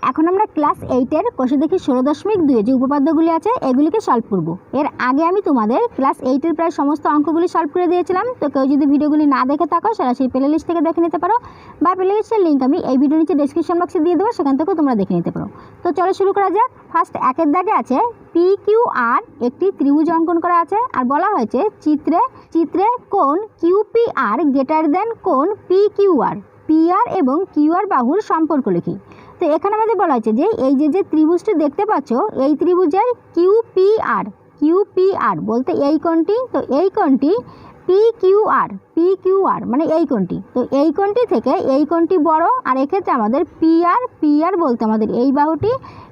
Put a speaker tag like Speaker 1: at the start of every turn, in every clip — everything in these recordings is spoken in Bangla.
Speaker 1: এখন আমরা ক্লাস 8-এর কোষে দেখি 16.2 যে উপপাদ্যগুলি আছে এগুলিকে সলভ করব। এর আগে আমি তোমাদের ক্লাস 8-এর প্রায় সমস্ত অঙ্কগুলি সলভ করে দিয়েছিলাম। তো কেউ যদি ভিডিওগুলি না দেখে থাকো সরাসরি প্লে লিস্ট থেকে দেখে নিতে পারো, বা প্লে লিস্টের লিঙ্ক আমি এই ভিডিও নিচে ডেসক্রিপশন বক্সে দিয়ে দেবো, সেখান থেকেও তোমরা দেখে নিতে পারো। তো চলো শুরু করা যাক। ফার্স্ট 1-এর দাগে আছে PQR একটি ত্রিভুজ অঙ্কন করা আছে, আর বলা হয়েছে চিত্রে কোণ QPR গ্রেটার দেন কোণ PQR, PR এবং QR বাহুর সম্পর্ক লিখি। তো এখানে আমাদের বলা হয়েছে যে এই যে ত্রিভুজটি দেখতে পাচ্ছ, এই ত্রিভুজের QPR বলতে এই কোণটি, তো এই কোণটি PQR মানে এই কোণটি, তো এই কোণটি থেকে এই কোণটি বড়, আর এক্ষেত্রে আমাদের PR বলতে আমাদের এই বাহুটি,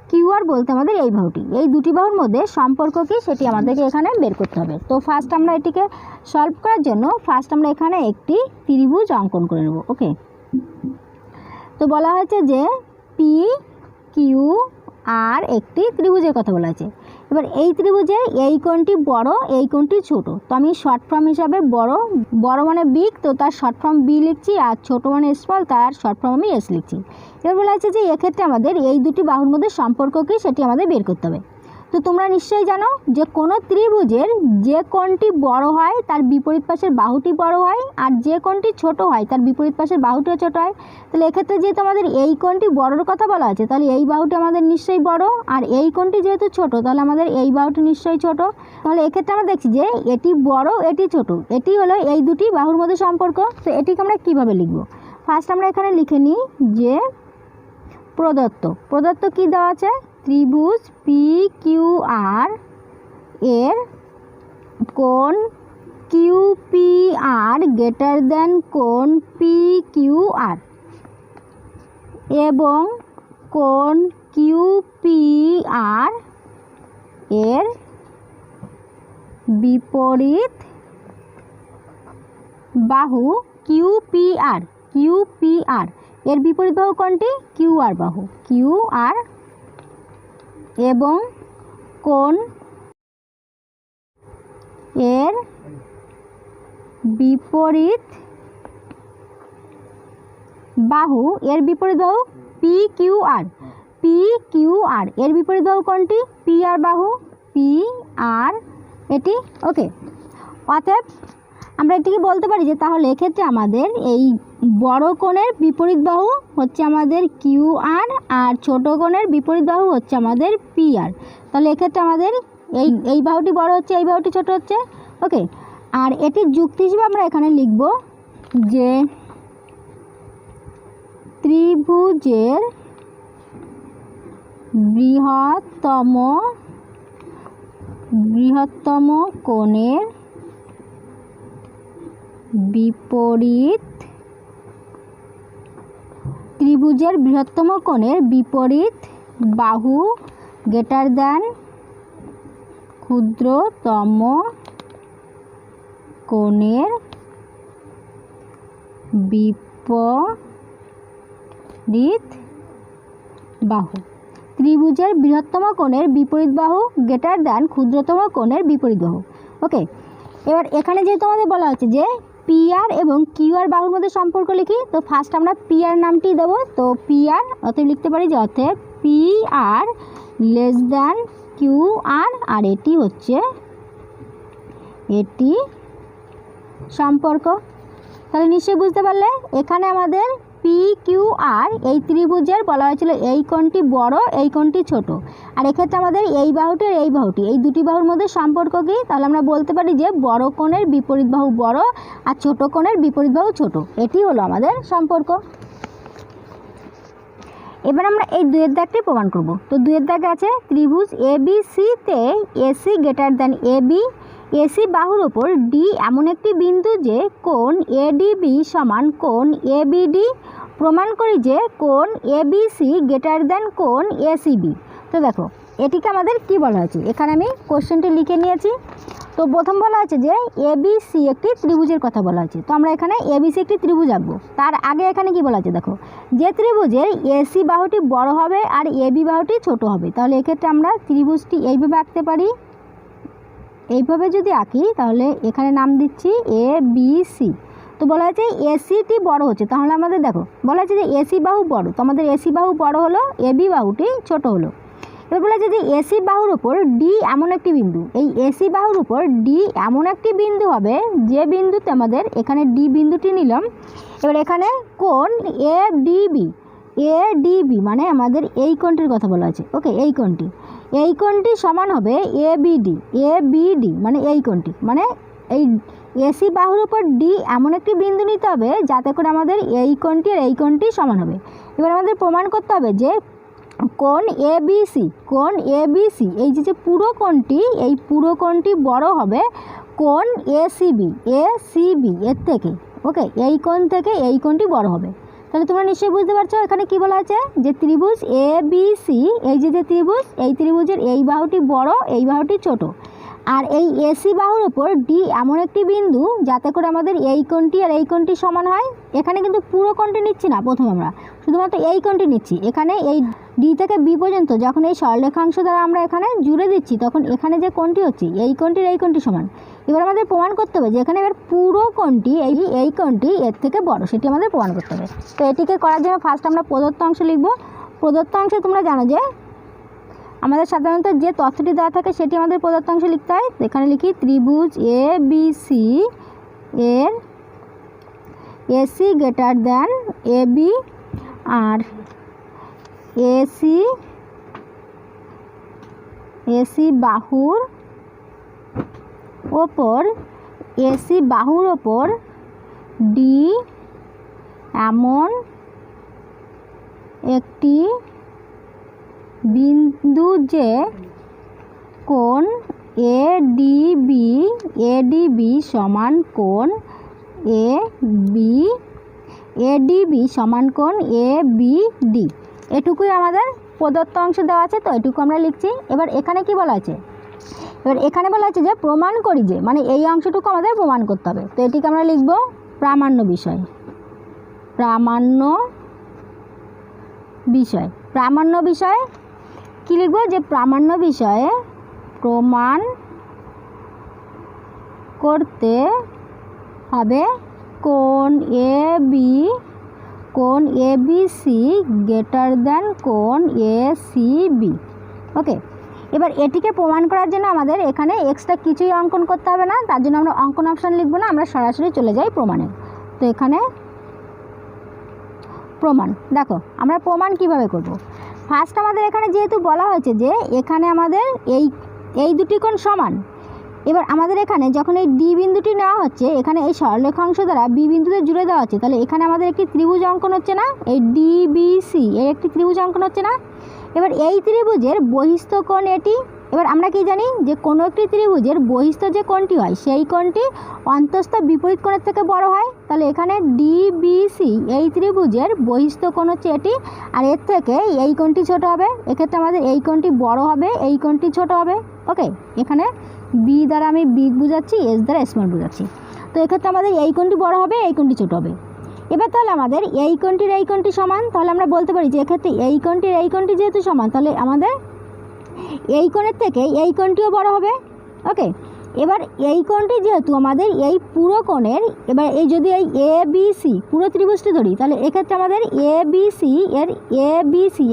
Speaker 1: QR বলতে আমাদের এই বাহুটি, এই দুটি বাহুর মধ্যে সম্পর্ক কি সেটি আমাদেরকে এখানে বের করতে হবে। তো ফার্স্ট আমরা এটিকে সলভ করার জন্য আমরা এখানে একটি ত্রিভুজ অঙ্কন করে নেব। ওকে, তো বলা হয়েছে যে PQR একটি ত্রিভুজের কথা বলা আছে। এবার এই ত্রিভুজের এই কোণটি বড়, এই কোণটি ছোট। তো আমি শর্ট ফর্ম হিসাবে বড় মানে বিগ, তো তার শর্ট ফর্ম বি লিখছি, আর ছোট মানে স্মল, তার শর্ট ফর্ম আমি এস লিখছি। এবার বলা আছে যে এক্ষেত্রে আমাদের এই দুটি বাহুর মধ্যে সম্পর্ক কি সেটি আমাদের বের করতে হবে। তো তোমরা নিশ্চয়ই জানো যে কোনো ত্রিভুজের যে কোণটি বড় হয় তার বিপরীত পাশের বাহুটি বড় হয়, আর যে কোণটি ছোট হয় তার বিপরীত পাশের বাহুটিও ছোট হয়। তাহলে এক্ষেত্রে যেহেতু আমাদের এই কোণটি বড়র কথা বলা আছে, তাহলে এই বাহুটি আমাদের নিশ্চয়ই বড়, আর এই কোণটি যেহেতু ছোট তাহলে আমাদের এই বাহুটি নিশ্চয়ই ছোট। তাহলে এক্ষেত্রে আমরা দেখছি যে এটি বড়, এটি ছোট, এটি হলো এই দুটি বাহুর মধ্যে সম্পর্ক। তো এটিকে আমরা কীভাবে লিখব? ফার্স্ট আমরা এখানে লিখে নিই যে প্রদত্ত কি দেওয়া আছে, ত্রিভুজ PQR এর কোণ QPR গ্রেটার দেন কোণ PQR এবং কোণ QPR এর বিপরীত বাহু QPR এর বিপরীত বাহু কোনটি? QR বাহু, QR এবং কোণ এর বিপরীত বাহু PQR এর বিপরীত বাহু কোনটি? PR বাহু, PR এটি। ওকে, অতএব আমরা এটিকে বলতে পারি যে তাহলে এক্ষেত্রে আমাদের এই বড় কোণের বিপরীত বাহু হচ্ছে আমাদের QR, আর ছোট কোণের বিপরীত বাহু হচ্ছে আমাদের PR। তাহলে এক্ষেত্রে আমাদের এই বাহুটি বড় হচ্ছে, এই বাহুটি ছোট হচ্ছে। ওকে, আর এটির যুক্তি হিসেবে আমরা এখানে লিখব যে ত্রিভুজের বৃহত্তম কোণের বিপরীত বাহু গ্রেটার দেন ক্ষুদ্রতম কোণের বিপরীত বাহু। ত্রিভুজের বৃহত্তম কোণের বিপরীত বাহু গ্রেটার দেন ক্ষুদ্রতম কোণের বিপরীত বাহু। ওকে, এবার এখানে যেহেতু আমাদের বলা হচ্ছে যে PR এবং QR বাহুর মধ্যে সম্পর্ক লিখি, তো ফার্স্ট আমরা PR নামটি দেবো। তো PR অতএব লিখতে পারি যে অতএব PR লেস দ্যান QR, আর এটি হচ্ছে সম্পর্ক। তাহলে নিশ্চয়ই বুঝতে পারলে এখানে আমাদের PQR এই ত্রিভুজের বলা হয়েছিল এই কোণটি বড়, এই কোণটি ছোট, আর এক্ষেত্রে আমাদের এই বাহুটি আর এই বাহুটি, এই দুটি বাহুর মধ্যে সম্পর্ক কি? তাহলে আমরা বলতে পারি যে বড় কোণের বিপরীত বাহু বড় আর ছোট কোণের বিপরীত বাহু ছোট, এটি হলো আমাদের সম্পর্ক। এবার আমরা এই 2-এর দাগটি প্রমাণ করব। তো 2-এর দাগে আছে ত্রিভুজ ABC তে AC greater than AB, AC বাহুর ওপর D এমন একটি বিন্দু যে কোণ ADB সমান কোণ ABD। প্রমাণ করি যে কোণ ABC গ্রেটার দেন কোণ ACB। তো দেখো এটিকে আমাদের কি বলা হয়েছে, এখানে আমি কোশ্চেনটি লিখে নিয়েছি। তো প্রথম বলা আছে যে ABC একটি ত্রিভুজের কথা বলা হয়েছে, তো আমরা এখানে ABC একটি ত্রিভুজ আঁকবো। তার আগে এখানে কি বলা আছে দেখো, যে ত্রিভুজের AC বাহুটি বড় হবে আর AB বাহুটি ছোট হবে। তাহলে এক্ষেত্রে আমরা ত্রিভুজটি এইভাবে আঁকতে পারি। এইভাবে যদি আঁকি তাহলে এখানে নাম দিচ্ছি ABC। তো বলা হয়েছে এসিটি বড় হচ্ছে, তাহলে আমাদের দেখো বলা হচ্ছে যে এসি বাহু বড়, তো আমাদের এসি বাহু বড় হলো, এবি বাহুটি ছোট হলো। এবার বলা হচ্ছে যে এসি বাহুর উপর ডি এমন একটি বিন্দু, এই এসি বাহুর উপর ডি এমন একটি বিন্দু হবে যে বিন্দুতে আমাদের এখানে ডি বিন্দুটি নিলাম। এবার এখানে কোণ এডিবি মানে আমাদের এই কোণটির কথা বলা আছে। ওকে, এই কোণটি সমান হবে এবিডি মানে এই কোণটি, মানে এই এসি বাহুর উপর ডি এমন একটি বিন্দু নিতে হবে যাতে করে আমাদের এই কোণটি আর এই কোণটি সমান হবে। এবার আমাদের প্রমাণ করতে হবে যে কোণ এবিসি এই যে পুরো কোণটি, এই পুরো কোণটি বড় হবে কোণ এসিবি এর থেকে। ওকে, এই কোণ থেকে এই কোণটি বড় হবে। তাহলে তোমরা নিশ্চয়ই বুঝতে পারছো এখানে কি বলা আছে যে ত্রিভুজ এবিসি, এই যে ত্রিভুজ, এই ত্রিভুজের এই বাহুটি বড়, এই বাহুটি ছোট, আর এই এসি বাহুর উপর ডি এমন একটি বিন্দু যাতে করে আমাদের এই কোণটি আর এই কোণটি সমান হয়। এখানে কিন্তু পুরো কোণটি নিচ্ছি না, প্রথমে আমরা শুধুমাত্র এই কোণটি নিচ্ছি। এখানে এই ডি থেকে বি পর্যন্ত যখন এই সরলরেখাংশ দ্বারা আমরা এখানে জুড়ে দিচ্ছি, তখন এখানে যে কোণটি হচ্ছে এই কোণটির এই কোণটি সমান। এবার আমাদের প্রমাণ করতে হবে যে এখানে এবার পুরো কোণটি এই কোণটি এর থেকে বড়, সেটি আমাদের প্রমাণ করতে হবে। তো এটিকে করার জন্য ফার্স্ট আমরা প্রদত্ত অংশ লিখব। প্রদত্ত অংশে তোমরা জানো যে আমাদের সাধারণত যে তথ্যটি দেওয়া থাকে সেটি আমাদের প্রদত্ত অংশ লিখতে হয়। এখানে লিখি ত্রিভুজ এ বি সি এর AC greater than A B, R AC বাহুর ওপর ডি এমন একটি বিন্দু যে কোণ এডিবি সমান কোণ এডিবি সমান কোণ এবিডি। এটুকুই আমাদের প্রদত্ত অংশ দেওয়া আছে, তো এটুকু আমরা লিখছি। এবার এখানে কি বলা আছে, এবার এখানে বলা আছে যে প্রমাণ করি যে, মানে এই অংশটুকু আমাদের প্রমাণ করতে হবে। তো এটিকে আমরা লিখব প্রামাণ্য বিষয়। প্রামাণ্য বিষয় কি লিখব, যে প্রামাণ্য বিষয়ে প্রমাণ করতে হবে কোণ এবিসি গ্রেটার দ্যান কোণ এসিবি। ওকে, এবার এটিকে প্রমাণ করার জন্য আমাদের এখানে এক্সট্রা কিছুই অঙ্কন করতে হবে না, তার জন্য আমরা অঙ্কন অপশান লিখব না, আমরা সরাসরি চলে যাই প্রমাণে। তো এখানে প্রমাণ, দেখো আমরা প্রমাণ কিভাবে করব। ফার্স্ট আমাদের এখানে যেহেতু বলা হয়েছে যে এখানে আমাদের এই দুটি কোণ সমান, এবার আমাদের এখানে যখন এই ডি বিন্দুটি নেওয়া হচ্ছে, এখানে এই সরলরেখাংশ দ্বারা বি বিন্দুতে জুড়ে দেওয়া হচ্ছে, তাহলে এখানে আমাদের একটি ত্রিভুজ অঙ্কন হচ্ছে না, এই ডিবিসি এই একটি ত্রিভুজ অঙ্কন হচ্ছে না। এবার এই ত্রিভুজের বহিস্থ কোণ এটি। এবার আমরা কি জানি যে কোনো একটি ত্রিভুজের বহিস্থ যে কোণটি হয় সেই কোণটি অন্তঃস্থ বিপরীত কোণের থেকে বড় হয়। তাহলে এখানে ডিবিসি এই ত্রিভুজের বহিস্থ কোণ হচ্ছে এটি, আর এর থেকে এই কোণটি ছোট হবে। এক্ষেত্রে আমাদের এই কোণটি বড় হবে, এই কোণটি ছোট হবে। ওকে, এখানে বি দ্বারা আমি বিগ বুঝাচ্ছি, এস দ্বারা স্মল বুঝাচ্ছি। তো এক্ষেত্রে আমাদের এই কোণটি বড় হবে, এই কোণটি ছোট হবে। এবার তাহলে আমাদের এই কোণটির এই কোণটি সমান, তাহলে আমরা বলতে পারি যে এক্ষেত্রে এই কোণটির এই কোণটি যেহেতু সমান, তাহলে আমাদের এই কোণের থেকে এই কোণটিও বড় হবে। ওকে, এবার এই কোণটি যেহেতু আমাদের এই পুরো কোণের, এবার এই যদি এই এ বি সি পুরো ত্রিভুজটি ধরি, তাহলে এক্ষেত্রে আমাদের এবিসি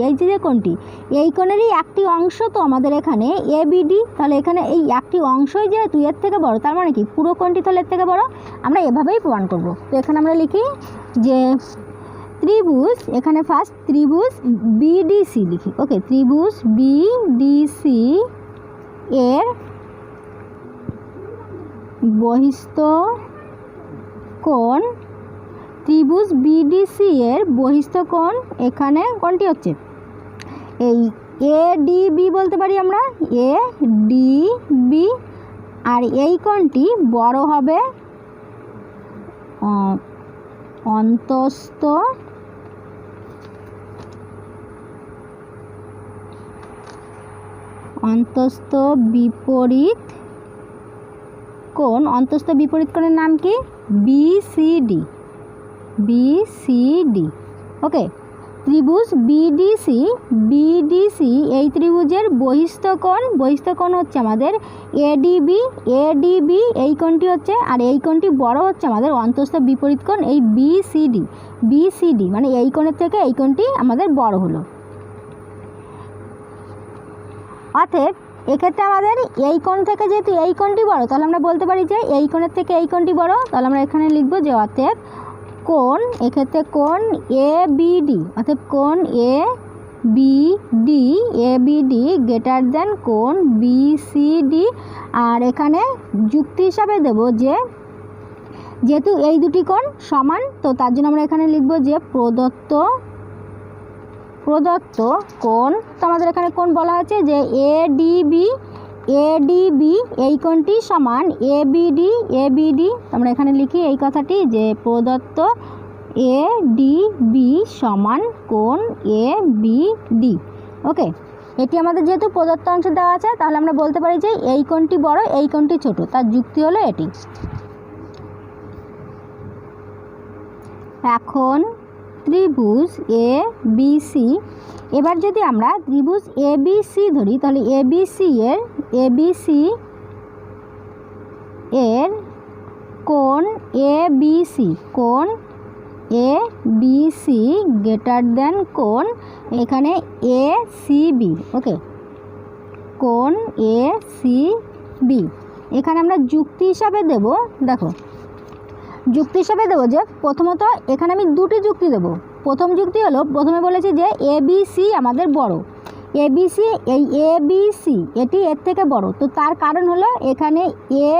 Speaker 1: এই যে কোণটি, এই কোণেরই একটি অংশ তো আমাদের এখানে এবিডি, তাহলে এখানে এই একটি অংশই যেহেতু এর থেকে বড়, তার মানে কি পুরো কোণটি তাহলে এর থেকে বড়। আমরা এভাবেই প্রমাণ করব। তো এখানে আমরা লিখি যে ত্রিভুজ, এখানে ফার্স্ট ত্রিভুজ বিডিসি লিখি। ওকে, ত্রিভুজ বিডিসি এর বহিস্থ কোণ, ত্রিভুজ বিডিসি এর বহিস্থ কোণ এখানে কোণটি হচ্ছে এই এডিবি বলতে পারি আমরা, এডিবি, আর এই কোণটি বড় হবে অন্তঃস্থ বিপরীত কোণ। অন্তঃস্থ বিপরীত কোণের নাম কি, বিসিডি। ওকে, ত্রিভুজ বিডিসি এই ত্রিভুজের বহিস্থ কোণ হচ্ছে আমাদের এডিবি এই কোণটি হচ্ছে, আর এই কোণটি বড় হচ্ছে আমাদের অন্তঃস্থ বিপরীত কোণ এই বিসিডি, মানে এই কোণের থেকে এই কোণটি আমাদের বড় হলো। অতএব এক্ষেত্রে আমাদের এই কোণ থেকে যেহেতু এই কোণটি বড়, তাহলে আমরা বলতে পারি যে এই কোণের থেকে এই কোণটি বড়। তাহলে আমরা এখানে লিখব যে অতএব কোণ, এক্ষেত্রে কোণ এবিডি, অতএব কোণ এবিডি গ্রেটার দেন কোণ বিসিডি। আর এখানে যুক্তি হিসাবে দেব যে যেহেতু এই দুটি কোণ সমান, তো তার জন্য আমরা এখানে লিখব যে প্রদত্ত কোণ, তো আমাদের এখানে কোণ বলা হয়েছে যে এডিবি এই কোণটি সমান এবিডি। আমরা এখানে লিখি এই কথাটি যে প্রদত্ত এডিবি সমান কোণ এবিডি। ওকে, এটি আমাদের যেহেতু প্রদত্ত অংশ দেওয়া আছে, তাহলে আমরা বলতে পারি যে এই কোণটি বড় এই কোণটি ছোট, তার যুক্তি হলো এটি। এখন ত্রিভুজ এবিসি, এবার যদি আমরা ত্রিভুজ এবিসি ধরি, তাহলে এবিসি এর কোণ এবিসি গ্রেটার দেন কোণ এখানে এসিবি। ওকে, কোণ এসিবি। এখানে আমরা যুক্তি হিসাবে দেব, দেখো যুক্তি হিসাবে দেবো যে প্রথমত এখানে আমি দুটি যুক্তি দেব। প্রথম যুক্তি হলো, প্রথমে বলেছি যে এবিসি আমাদের বড়, এবিসি এটি এর থেকে বড়, তো তার কারণ হলো এখানে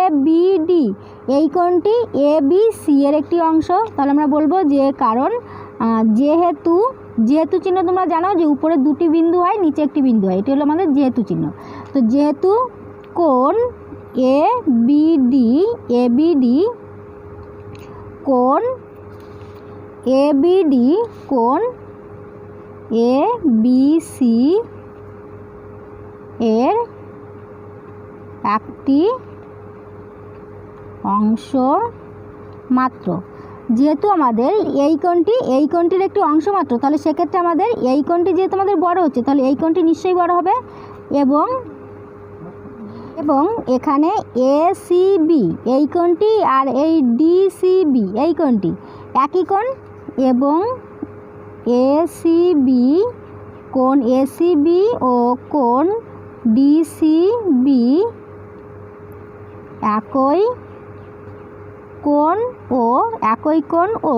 Speaker 1: এবিডি এই কোণটি এবিসি এর একটি অংশ। তাহলে আমরা বলবো যে কারণ যেহেতু চিহ্ন তোমরা জানো যে উপরে দুটি বিন্দু হয় নিচে একটি বিন্দু হয়, এটি হলো আমাদের যেহেতু চিহ্ন। তো যেহেতু কোণ এবিডি কোণ এবিসি এর একটি অংশ মাত্র, যেহেতু আমাদের এই কোণটির একটি অংশ মাত্র, তাহলে সেক্ষেত্রে আমাদের এই কোণটি যেহেতু আমাদের বড় হচ্ছে, তাহলে এই কোণটি নিশ্চয়ই বড় হবে। এবং এখানে এসিবি এই কোণটি আর এই ডিসিবি এই কোণটি একই কোণ, এবং কোণ এসিবি ও কোণ ডিসিবি একই কোণ ও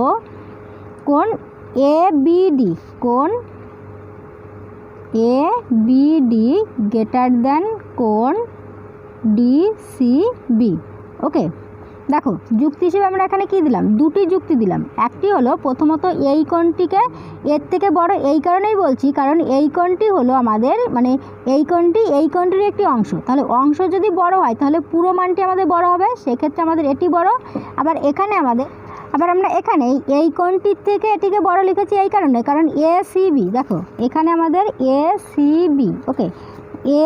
Speaker 1: কোণ এবিডি গ্রেটার দেন কোণ ডিসিবি। ওকে, দেখো যুক্তি হিসেবে আমরা এখানে কি দিলাম, দুটি যুক্তি দিলাম। একটি হলো প্রথমত এই কোণটিকে এর থেকে বড় এই কারণেই বলছি, কারণ এই কোণটি হলো আমাদের মানে এই কোণটির একটি অংশ, তাহলে অংশ যদি বড় হয় তাহলে পুরো মানটি আমাদের বড় হবে, সেক্ষেত্রে আমাদের এটি বড়। আবার আমরা এখানে এই কোণটির থেকে এটিকে বড় লিখেছি এই কারণে, কারণ এসিবি, দেখো এখানে আমাদের এসিবি, ওকে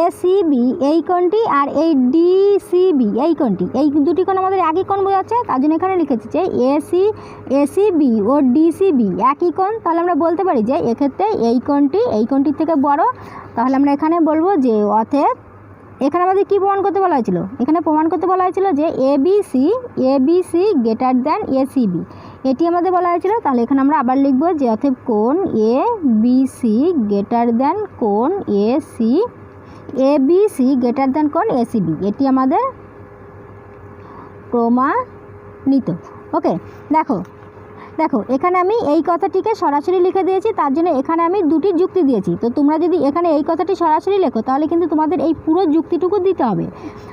Speaker 1: এসিবি এই কোণটি আর এই ডিসিবি এই কোণটি, এই দুটি কোণ আমাদের একই কোণ বোঝাচ্ছে, তার জন্য এখানে লিখেছি যে এসিবি ও ডিসিবি একই কোণ। তাহলে আমরা বলতে পারি যে এক্ষেত্রে এই কোণটির থেকে বড়। তাহলে আমরা এখানে বলবো যে অতএব এখানে আমাদের কি প্রমাণ করতে বলা হয়েছিল, এখানে প্রমাণ করতে বলা হয়েছিল যে এবিসি গ্রেটার দেন এসিবি, এটি আমাদের বলা হয়েছিল। তাহলে এখানে আমরা আবার লিখবো যে অতএব কোণ এবিসি গ্রেটার দেন কোণ এবিসি গ্রেটার দেন কোণ এসিবি, এটি আমাদের প্রমাণিত। ওকে, দেখো এখানে আমি এই কথাটিকে সরাসরি লিখে দিয়েছি, তার জন্য এখানে আমি দুটি যুক্তি দিয়েছি। তো তোমরা যদি এখানে এই কথাটি সরাসরি লেখো তাহলে কিন্তু তোমাদের এই পুরো যুক্তিটুকু দিতে হবে,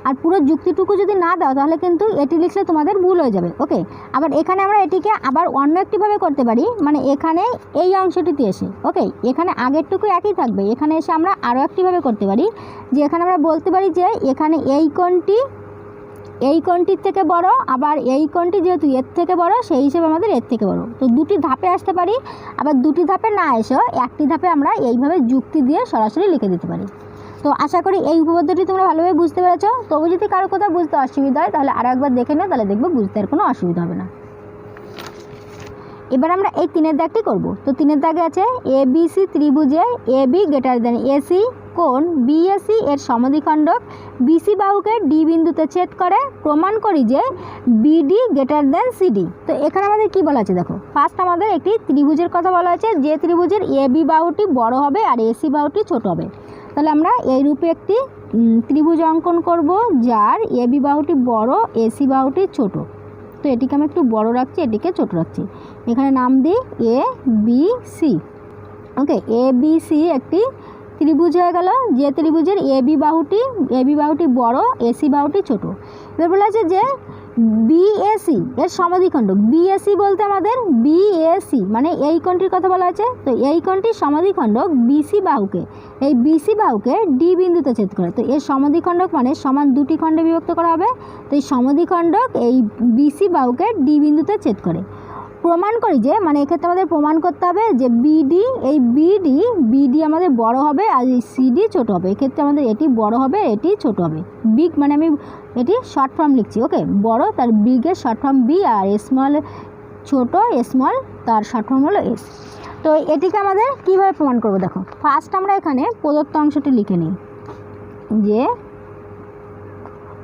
Speaker 1: আর পুরো যুক্তিটুকু যদি না দাও তাহলে কিন্তু এটি লিখলে তোমাদের ভুল হয়ে যাবে। ওকে, আবার এখানে আমরা এটিকে আবার অন্য একটিভাবে করতে পারি, মানে এখানে এই অংশটিতে এসে, ওকে এখানে আগেরটুকু একই থাকবে, এখানে এসে আমরা আরও একটিভাবে করতে পারি, যে এখানে আমরা বলতে পারি যে এখানে এই কোণটির থেকে বড়, আবার এই কোণটি যেহেতু এর থেকে বড় সেই হিসেবে আমাদের এর থেকে বড়। তো দুটি ধাপে আসতে পারি, আবার দুটি ধাপে না এসেও একটি ধাপে আমরা এইভাবে যুক্তি দিয়ে সরাসরি লিখে দিতে পারি। তো আশা করি এই উপপাদ্যটি তোমরা ভালোভাবে বুঝতে পেরেছো। তবু যদি কারো কোথাও বুঝতে অসুবিধা হয় তাহলে আরও একবার দেখে নাও, তাহলে দেখবো বুঝতে আর কোনো অসুবিধা হবে না। এবার আমরা এই 3-এর দাগটি করব। তো 3-এর দাগে আছে ABC ত্রিভুজে AB greater than AC কোণ BAC এর সমদ্বিখণ্ডক BC বাহুকে D বিন্দুতে ছেদ করে, প্রমাণ করি যে BD গ্রেটার দেন CD। তো এখানে আমাদের কি বলা আছে দেখো, ফার্স্ট আমাদের একটি ত্রিভুজের কথা বলা আছে, যে ত্রিভুজের AB বাহুটি বড় হবে আর AC বাহুটি ছোট হবে। তাহলে আমরা এই রূপে একটি ত্রিভুজ অঙ্কন করব যার AB বাহুটি বড়, AC বাহুটি ছোট। তো এটিকে আমি একটু বড় রাখছি, এটিকে ছোট রাখছি। এখানে নাম দিই ABC। ওকে, ABC একটি ত্রিভুজ হয়ে গেল, যে ত্রিভুজের AB বাহুটি বড়, AC বাহুটি ছোট। এবার বলা আছে যে BAC এর সমদ্বিখণ্ডক, BAC বলতে আমাদের BAC মানে এই কোণটির কথা বলা আছে। তো এই কোণটির সমদ্বিখণ্ডক এই BC বাহুকে D বিন্দুতে ছেদ করে। তো এর সমদ্বিখণ্ডক মানে সমান দুটি খণ্ডে বিভক্ত করা হবে। তো এই সমদ্বিখণ্ডক এই BC বাহুকে D বিন্দুতে ছেদ করে, প্রমাণ করি যে মানে এক্ষেত্রে আমাদের প্রমাণ করতে হবে যে BD আমাদের বড় হবে আর এই CD ছোট হবে। এক্ষেত্রে আমাদের এটি বড় হবে, এটি ছোট হবে। বিগ মানে আমি এটি শর্ট ফর্ম লিখছি। ওকে, বড় তার বিগের শর্ট ফর্ম বি আর স্মল ছোট স্মল তার শর্ট ফর্ম হলো এস। তো এটিকে আমাদের কিভাবে প্রমাণ করব দেখো, ফার্স্ট আমরা এখানে প্রদত্ত অংশটি লিখে নিই। যে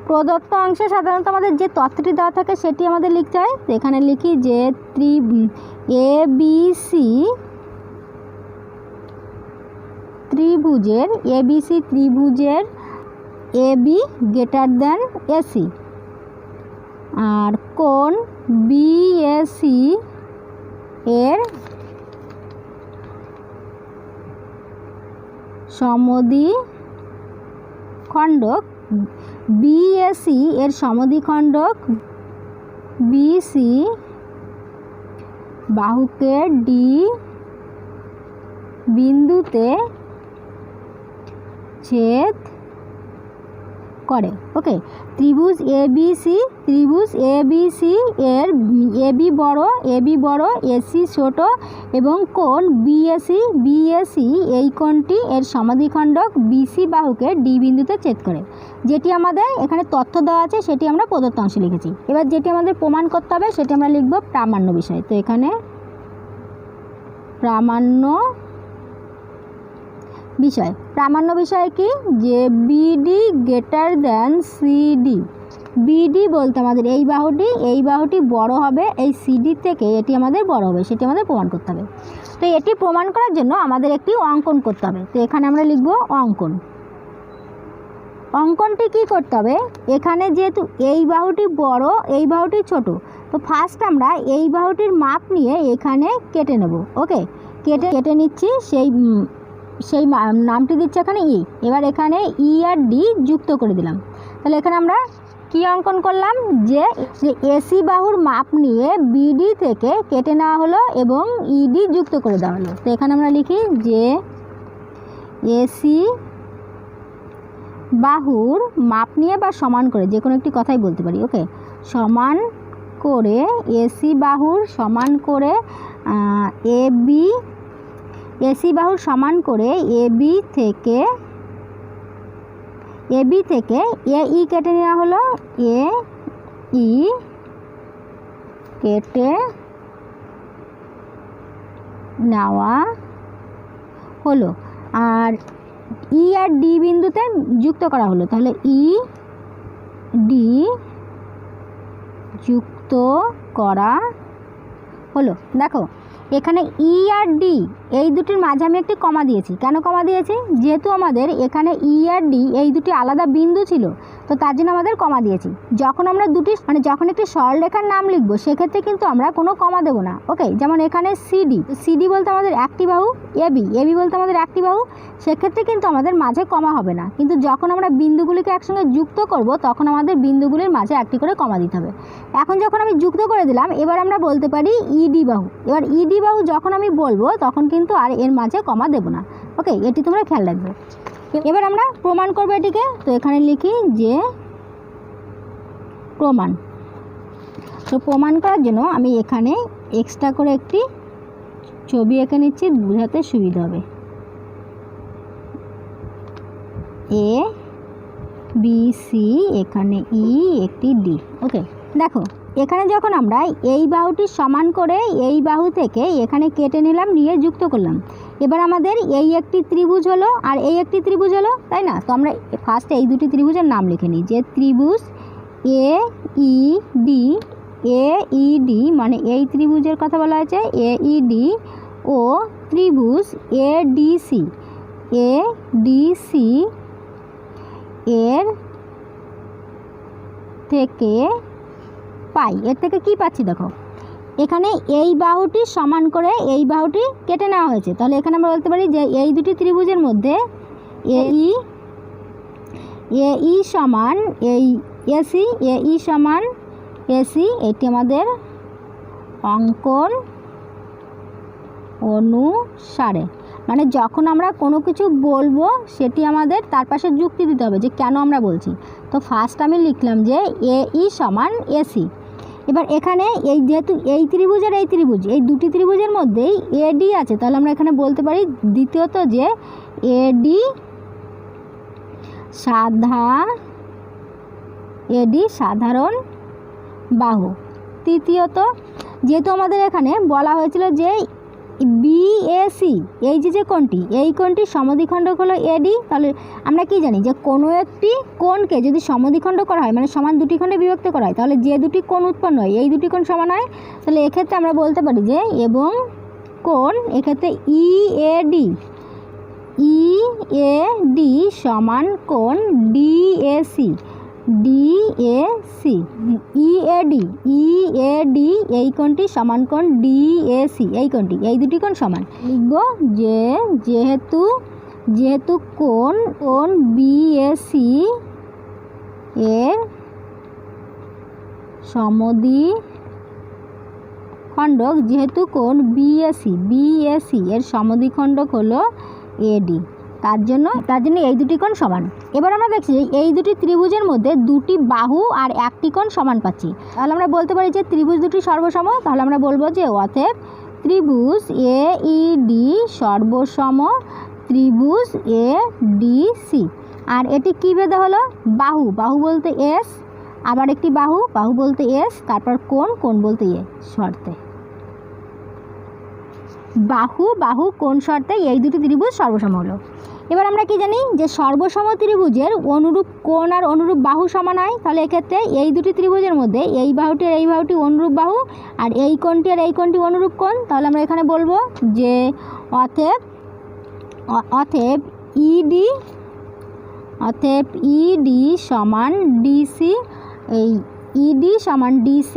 Speaker 1: প্রদত্ত অংশে সাধারণত আমাদের যে তথ্যটি দেওয়া থাকে সেটি আমাদের লিখতে হয়। তো এখানে লিখি যে ABC ত্রিভুজের AB গ্রেটার দেন AC আর কোণ BAC এর সমদ্বিখণ্ডক BAC এর সমদ্বিখণ্ডক BC বাহুকে D বিন্দুতে ছেদ করে। ওকে, ত্রিভুজ ABC এর AB বড় AC ছোট এবং কোণ BAC এই কোণটি এর সমদ্বিখণ্ডক BC বাহুকে D বিন্দুতে ছেদ করে। যেটি আমাদের এখানে তথ্য দেওয়া আছে সেটি আমরা প্রদত্ত অংশে লিখেছি। এবার যেটি আমাদের প্রমাণ করতে হবে সেটি আমরা লিখব প্রামাণ্য বিষয়। তো এখানে প্রামাণ্য বিষয় কি, যে BD greater than CD। BD বলতে আমাদের এই বাহুটি বড় হবে, এই CD থেকে এটি আমাদের বড় হবে, সেটি আমাদের প্রমাণ করতে হবে। তো এটি প্রমাণ করার জন্য আমাদের একটি অঙ্কন করতে হবে। তো এখানে আমরা লিখব অঙ্কনটি কি করতে হবে, এখানে যেহেতু এই বাহুটি বড় এই বাহুটি ছোট, তো ফার্স্ট আমরা এই বাহুটির মাপ নিয়ে এখানে কেটে নেব। ওকে, কেটে নিচ্ছি, সেই নামটি দিচ্ছি এখানে ই। এবার এখানে ই আর ডি যুক্ত করে দিলাম। তাহলে এখানে আমরা কি অঙ্কন করলাম, যে এসি বাহুর মাপ নিয়ে বিডি থেকে কেটে নেওয়া হলো এবং ইডি যুক্ত করে দেওয়া হলো। তো এখানে আমরা লিখি যে এসি বাহুর মাপ নিয়ে বা সমান করে যে কোনো একটি কথাই বলতে পারি। ওকে, সমান করে এসি বাহুর সমান করে এসি বাহুর সমান করে এবি থেকে এ ই কেটে নেওয়া হলো, এ ই কেটে নেওয়া হলো আর ই আর ডি বিন্দুতে যুক্ত করা হলো। তাহলে ই ডি যুক্ত করা হলো। দেখো এখানে ই আর ডি এই দুটির মাঝে আমি একটি কমা দিয়েছি। কেন কমা দিয়েছি, যেহেতু আমাদের এখানে ই আর ডি এই দুটি আলাদা বিন্দু ছিল, তো তার জন্য আমাদের কমা দিয়েছি। যখন আমরা যখন একটি সরলরেখার নাম লিখব সেক্ষেত্রে কিন্তু আমরা কোনো কমা দেবো না। ওকে, যেমন এখানে সিডি বলতে আমাদের একটি বাহু, এবি বলতে আমাদের একটি বাহু, সেক্ষেত্রে কিন্তু আমাদের মাঝে কমা হবে না। কিন্তু যখন আমরা বিন্দুগুলিকে একসঙ্গে যুক্ত করব তখন আমাদের বিন্দুগুলির মাঝে একটি করে কমা দিতে হবে। এখন যখন আমি যুক্ত করে দিলাম, এবার আমরা বলতে পারি ইডি বাহু। এবার ইডি বাহু যখন আমি বলবো তখন কিন্তু আর এর মাঝে কমা দেব না। ওকে, এটি তোমরা খেয়াল রাখবে। এবার আমরা প্রমাণ করবো এটিকে। তো এখানে লিখি যে প্রমাণ। তো প্রমাণ করার জন্য আমি এখানে এক্সট্রা করে একটি ছবি এঁকে নিচ্ছি, বোঝাতে সুবিধা হবে। এ বি সি, এখানে ই, একটি ডি। ওকে, দেখো এখানে যখন আমরা এই বাহুটি সমান করে এই বাহু থেকে এখানে কেটে নিলাম, নিয়ে যুক্ত করলাম। এবার আমাদের এই একটি ত্রিভুজ হলো আর এই একটি ত্রিভুজ হলো, তাই না? তো আমরা ফার্স্টে এই দুটি ত্রিভুজের নাম লিখে নিই, যে ত্রিভুজ AED মানে এই ত্রিভুজের কথা বলা হয়েছে AED, ও ত্রিভুজ ADC এর থেকে পাই। এর থেকে কি পাচ্ছি দেখো, এখানে এই বাহুটি সমান করে এই বাহুটি কেটে নেওয়া হয়েছে। তাহলে এখানে আমরা বলতে পারি যে এই দুটি ত্রিভুজের মধ্যে AE সমান এই AE সমান AC, এটি আমাদের অঙ্কন অনুসারে, মানে যখন আমরা কোনো কিছু বলবো সেটি আমাদের তার পাশে যুক্তি দিতে হবে যে কেন আমরা বলছি। তো ফার্স্ট আমি লিখলাম যে AE সমান AC। এবার এখানে এই যেহেতু এই ত্রিভুজ আর এই ত্রিভুজ, এই দুটি ত্রিভুজের মধ্যেই AD আছে, তাহলে আমরা এখানে বলতে পারি দ্বিতীয়ত যে AD সাধারণ বাহু। তৃতীয়ত, যেহেতু আমাদের এখানে বলা হয়েছিল যে BAC এই যে কোণটি, এই কোণটির সমদ্বিখণ্ডক হলো AD, তাহলে আমরা কি জানি যে কোনো একটি কোণকে যদি সমদ্বিখণ্ড করা হয়, মানে সমান দুটি খণ্ডে বিভক্ত করা হয়, তাহলে যে দুটি কোণ উৎপন্ন হয় এই দুটি কোণ সমান হয়। তাহলে এক্ষেত্রে আমরা বলতে পারি যে এবং কোণ, এক্ষেত্রে EAD সমান কোণ DAC EAD এই কোণটি সমান কোণ DAC, এই কোণটি, এই দুটি কোণ সমান। লিখব যে যেহেতু কোণ BAC এর সমদ্বিখণ্ডক, যেহেতু কোণ BAC এর সমদ্বিখণ্ডক হলো AD, তার জন্য এই দুটি কোণ সমান। এবার আমরা দেখছি যে এই দুটি ত্রিভুজের মধ্যে দুটি বাহু আর একটি কোণ সমান পাচ্ছি। তাহলে আমরা বলতে পারি যে ত্রিভুজ দুটি সর্বসম। তাহলে আমরা বলবো যে অতএব ত্রিভুজ AED সর্বসম ত্রিভুজ ADC। আর এটি কী ভেদে হলো? বাহু বলতে S, আবার একটি বাহু বলতে S, তারপর কোণ বলতে A শর্তে। বাহু কোণ শর্তে এই দুটি ত্রিভুজ সর্বসম হলো। এবার আমরা কি জানি যে সর্বসম ত্রিভুজের অনুরূপ কোণ আর অনুরূপ বাহু সমান হয়। তাহলে এক্ষেত্রে এই দুটি ত্রিভুজের মধ্যে এই বাহুটি আর এই বাহুটি অনুরূপ বাহু, আর এই কোণটি আর এই কোণটি অনুরূপ কোণ। তাহলে আমরা এখানে বলবো যে অতএব ED সমান DC, এই ED সমান DC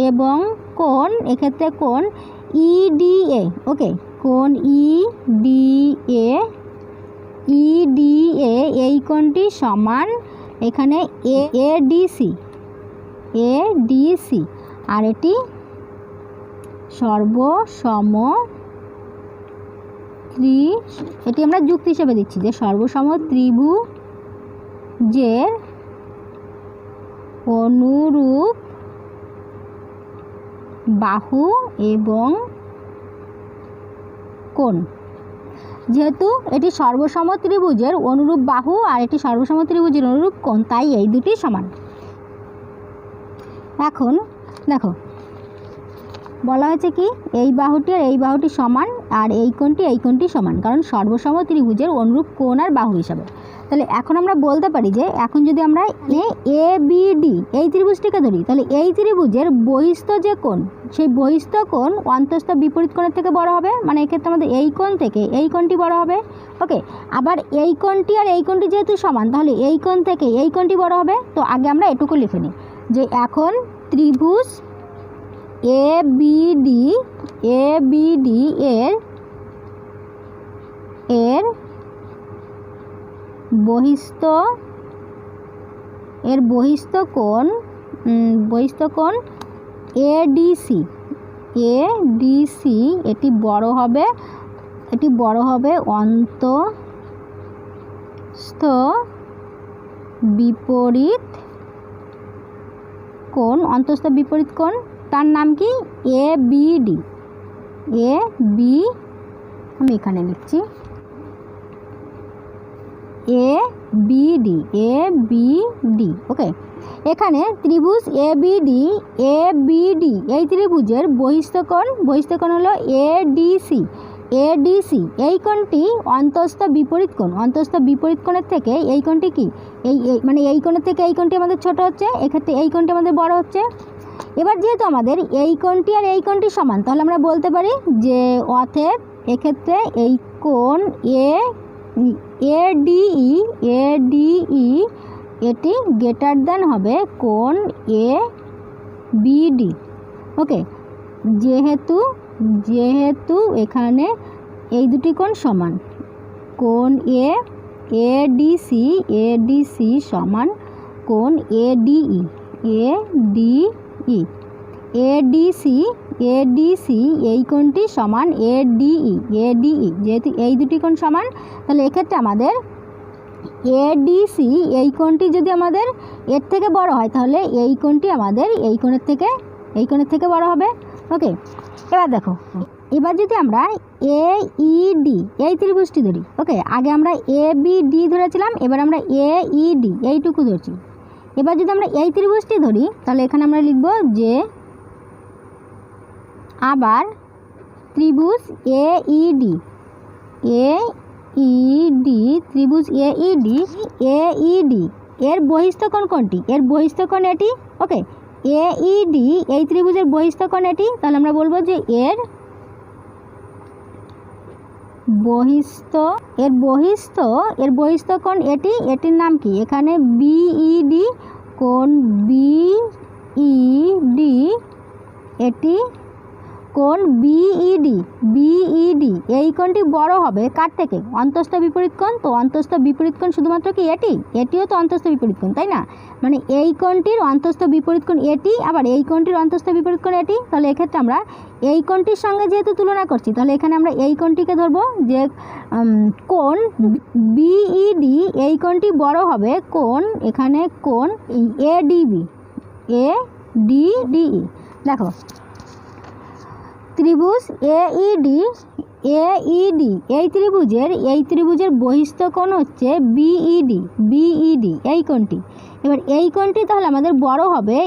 Speaker 1: এবং কোণ, এক্ষেত্রে কোণ EDA, ওকে, কোণ EDA এই কোণটি সমান এখানে ADC, আর এটি সর্বসম এটি আমরা যুক্তি হিসেবে দিচ্ছি যে সর্বসম ত্রিভুজের অনুরূপ বাহু এবং কোণ। যেহেতু এটি সর্বসম ত্রিভুজের অনুরূপ বাহু আর এটি সর্বসম ত্রিভুজের অনুরূপ কোণ, তাই এই দুটি সমান। এখন দেখো বলা হয়েছে কি এই বাহুটি আর এই বাহুটি সমান, আর এই কোণটি সমান, কারণ সর্বসম ত্রিভুজের অনুরূপ কোণ আর বাহু হিসাবে। তাহলে এখন আমরা বলতে পারি যে এখন যদি আমরা ABD এই ত্রিভুজটিকে ধরি, তাহলে এই ত্রিভুজের বহিস্থ যে কোণ, সেই বহিস্থ কোণ অন্তস্থ বিপরীত কোণের থেকে বড় হবে, মানে এক্ষেত্রে আমাদের এই কোণ থেকে এই কোণটি বড় হবে, ওকে। আবার এই কোণটি আর এই কোণটি যেহেতু সমান, তাহলে এই কোণ থেকে এই কোণটি বড় হবে। তো আগে আমরা এটুকু লিখে নিই যে এখন ত্রিভুজ ABD এর বহিস্থ কোণ ADC এটি বড় হবে অন্তস্থ বিপরীত কোণ, তার নাম কি ABD। আমি এখানে লিখছি বিডি, এ বি ডি। ওকে, এখানে ত্রিভুজ এ বিডি এই ত্রিভুজের বহিস্থ কোণ হলো এডিসি। এই কোণটি অন্তস্থ বিপরীত কোণের থেকে এই কোণটি কি, মানে এই কোণের থেকে এই কোণটি আমাদের ছোট হচ্ছে, এক্ষেত্রে এই কোণটি আমাদের বড় হচ্ছে। এবার যেহেতু আমাদের এই কোণটি আর এই কোণটি সমান, তাহলে আমরা বলতে পারি যে অতএব এক্ষেত্রে এই কোণ এডিই এটি গ্রেটার দেন হবে কোণ এ বিডি। ওকে, যেহেতু এখানে এই দুটি কোণ সমান, কোণ এডিসি সমান কোণ এডিই। এডিসি এই কোণটি সমান এডিই। যেহেতু এই দুটি কোণ সমান, তাহলে এক্ষেত্রে আমাদের এডিসি এই কোণটি যদি আমাদের এর থেকে বড় হয়, তাহলে এই কোণটি আমাদের এই কোণের থেকে বড় হবে। ওকে, এবার দেখো, এবার যদি আমরা এইডি এই ত্রিভুজটি ধরি। ওকে, আগে আমরা এবিডি ধরেছিলাম, এবার আমরা এইডি এইটুকু ধরছি। এবার যদি আমরা এই ত্রিভুজটি ধরি, তাহলে এখানে আমরা লিখব যে আবার ত্রিভুজ এইডি ত্রিভুজ এইডি এর বহিস্থ কোণ কোনটি? এর বহিস্থ কোণ এটি। ওকে, এইডি এই ত্রিভুজের বহিস্থ কোণ এটি, তাহলে আমরা বলবো যে এর বহিস্থ কোণ এটি। এটির নাম কি? এখানে বিইডি, কোণ বিইডি, এটি কোণ বিইডি। এই কোণটি বড় হবে কার থেকে? অন্তস্থ বিপরীত কোণ। তো অন্তস্থ বিপরীত কোণ শুধুমাত্র কি এটিও তো অন্তস্থ বিপরীত কোণ, তাই না? মানে এই কোণটির অন্তস্থ বিপরীত কোণ এটি, আবার এই কোণটির অন্তস্থ বিপরীত কোণ এটি। তাহলে এক্ষেত্রে আমরা এই কোণটির সঙ্গে যেহেতু তুলনা করছি, তাহলে এখানে আমরা এই কোণটিকে ধরবো যে কোণ বিইডি এই কোণটি বড় হবে কোণ, এখানে কোণ এডিবি। দেখো, ত্রিভুজ এইডি এই ত্রিভুজের বহিস্থ কোণ হচ্ছে বিইডি এই কোণটি। এবার এই কোণটি তাহলে আমাদের বড় হবে